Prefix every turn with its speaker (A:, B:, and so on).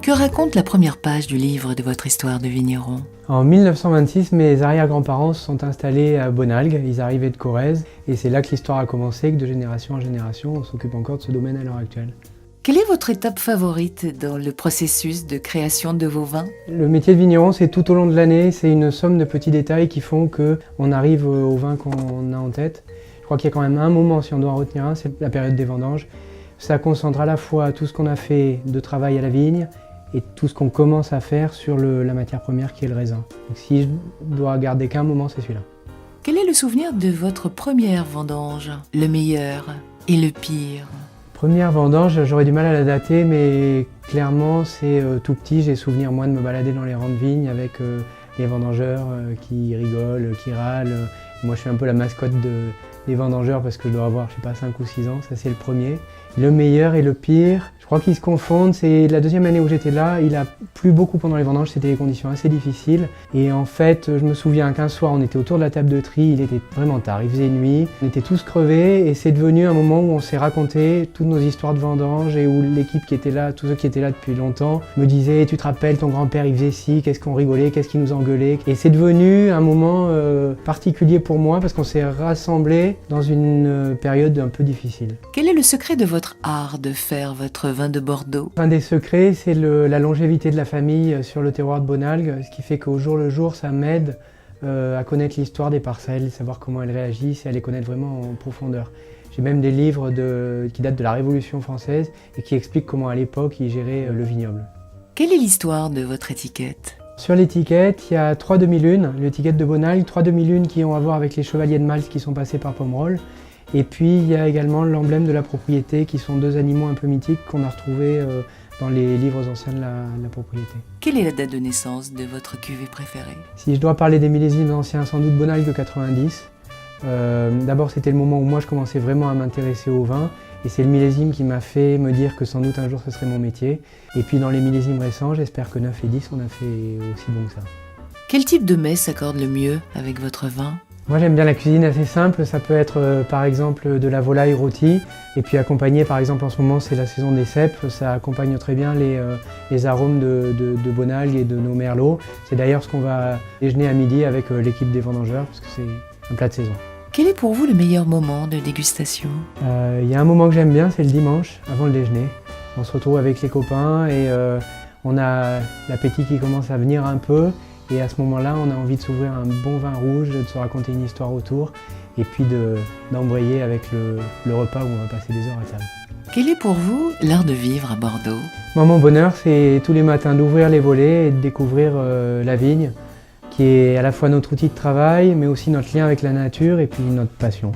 A: Que raconte la première page du livre de votre histoire de vigneron?
B: En 1926, mes arrière-grands-parents se sont installés à Bonalgues, ils arrivaient de Corrèze, et c'est là que l'histoire a commencé, que de génération en génération, on s'occupe encore de ce domaine à l'heure actuelle.
A: Quelle est votre étape favorite dans le processus de création de vos vins?
B: Le métier de vigneron, c'est tout au long de l'année, c'est une somme de petits détails qui font qu'on arrive au vin qu'on a en tête. Je crois qu'il y a quand même un moment, si on doit en retenir un, c'est la période des vendanges. Ça concentre à la fois tout ce qu'on a fait de travail à la vigne, et tout ce qu'on commence à faire sur la matière première qui est le raisin. Donc si je dois garder qu'un moment, c'est celui-là.
A: Quel est le souvenir de votre première vendange? Le meilleur et le pire?
B: Première vendange, j'aurais du mal à la dater, mais clairement c'est tout petit. J'ai souvenir moi de me balader dans les rangs de vignes avec les vendangeurs qui rigolent, qui râlent. Moi je suis un peu la mascotte des vendangeurs parce que je dois avoir, je sais pas, 5 ou 6 ans, ça c'est le premier. Le meilleur et le pire, je crois qu'ils se confondent. C'est la deuxième année où j'étais là, il a plu beaucoup pendant les vendanges, c'était des conditions assez difficiles. Et en fait, je me souviens qu'un soir, on était autour de la table de tri, il était vraiment tard, il faisait nuit, on était tous crevés et c'est devenu un moment où on s'est raconté toutes nos histoires de vendanges et où l'équipe qui était là, tous ceux qui étaient là depuis longtemps, me disaient « Tu te rappelles, ton grand-père il faisait ci, qu'est-ce qu'on rigolait, qu'est-ce qu'il nous engueulait ?» Et c'est devenu un moment particulier pour moi parce qu'on s'est rassemblés dans une période un peu difficile.
A: Quel est le secret de votre art de faire votre vin de Bordeaux?
B: Un des secrets, c'est la longévité de la famille sur le terroir de Bonalgues, ce qui fait qu'au jour le jour, ça m'aide à connaître l'histoire des parcelles, savoir comment elles réagissent et à les connaître vraiment en profondeur. J'ai même des livres qui datent de la Révolution française et qui expliquent comment à l'époque ils géraient le vignoble.
A: Quelle est l'histoire de votre étiquette?
B: Sur l'étiquette, il y a 3 demi-lunes, l'étiquette de Bonalgues, 3 demi-lunes qui ont à voir avec les chevaliers de Malte qui sont passés par Pomerol. Et puis il y a également l'emblème de la propriété qui sont 2 animaux un peu mythiques qu'on a retrouvés dans les livres anciens de la propriété.
A: Quelle est la date de naissance de votre cuvée préférée?
B: Si je dois parler des millésimes anciens, sans doute Bonalgues 90. D'abord c'était le moment où moi je commençais vraiment à m'intéresser au vin et c'est le millésime qui m'a fait me dire que sans doute un jour ce serait mon métier. Et puis dans les millésimes récents, j'espère que 9 et 10 on a fait aussi bon que ça.
A: Quel type de mets s'accorde le mieux avec votre vin?
B: Moi j'aime bien la cuisine assez simple, ça peut être par exemple de la volaille rôtie et puis accompagné par exemple en ce moment c'est la saison des cèpes, ça accompagne très bien les arômes de Bonalgues et de nos merlots. C'est d'ailleurs ce qu'on va déjeuner à midi avec l'équipe des vendangeurs parce que c'est un plat de saison.
A: Quel est pour vous le meilleur moment de dégustation?
B: Il y a un moment que j'aime bien, c'est le dimanche avant le déjeuner. On se retrouve avec les copains et on a l'appétit qui commence à venir un peu. Et à ce moment-là, on a envie de s'ouvrir un bon vin rouge, de se raconter une histoire autour, et puis d'embrayer avec le repas où on va passer des heures à table.
A: Quel est pour vous l'art de vivre à Bordeaux?
B: Moi, mon bonheur, c'est tous les matins d'ouvrir les volets et de découvrir la vigne, qui est à la fois notre outil de travail, mais aussi notre lien avec la nature et puis notre passion.